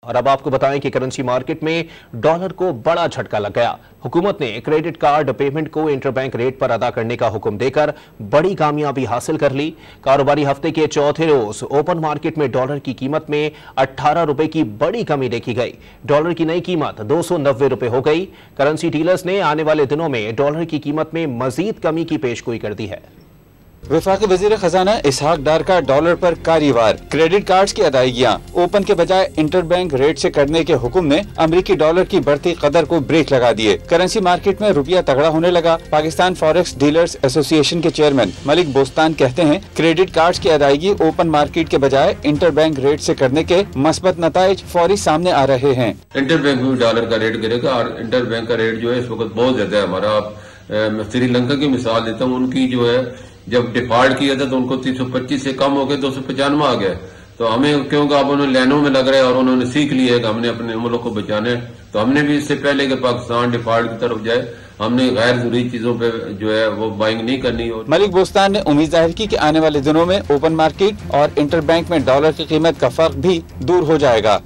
और अब आपको बताएं कि करेंसी मार्केट में डॉलर को बड़ा झटका लग गया। हुकूमत ने क्रेडिट कार्ड पेमेंट को इंटरबैंक रेट पर अदा करने का हुक्म देकर बड़ी कामयाबी हासिल कर ली। कारोबारी हफ्ते के चौथे रोज ओपन मार्केट में डॉलर की कीमत में 18 रुपए की बड़ी कमी देखी गई। डॉलर की नई कीमत 290 रुपए हो गई। करेंसी डीलर्स ने आने वाले दिनों में डॉलर की कीमत में मजीद कमी की पेशगोई कर दी है। वफाकी वजीर खजाना इसहाक डार का डॉलर पर कारीवार। क्रेडिट कार्ड्स की अदायगियां ओपन के बजाय इंटरबैंक रेट से करने के हुक्म ने अमरीकी डॉलर की बढ़ती कदर को ब्रेक लगा दिए। करेंसी मार्केट में रुपया तगड़ा होने लगा। पाकिस्तान फॉरेक्स डीलर्स एसोसिएशन के चेयरमैन मलिक बोस्तान कहते हैं, क्रेडिट कार्ड्स की अदायगी ओपन मार्केट के बजाय इंटरबैंक रेट से करने के मस्बत नताइज फौरी सामने आ रहे हैं। इंटरबैंक में डॉलर का रेट गिरेगा और इंटरबैंक का रेट जो है इस वक्त बहुत ज्यादा है हमारा। मैं श्रीलंका की मिसाल देता हूँ, उनकी जो है जब डिफॉल्ट किया था तो उनको 325 से कम हो गए 295 आ गया। तो हमें क्योंकि अब उन्होंने लाइनों में लग रहे हैं और उन्होंने सीख लिया है कि हमने अपने मुल्क को बचाना है, तो हमने भी इससे पहले कि पाकिस्तान डिफॉल्ट की तरफ जाए हमने गैर जरूरी चीजों पे जो है वो बाइंग नहीं करनी। मलिक बोस्तान ने उम्मीद जाहिर की कि आने वाले दिनों में ओपन मार्केट और इंटरबैंक में डॉलर की कीमत का फर्क भी दूर हो जाएगा।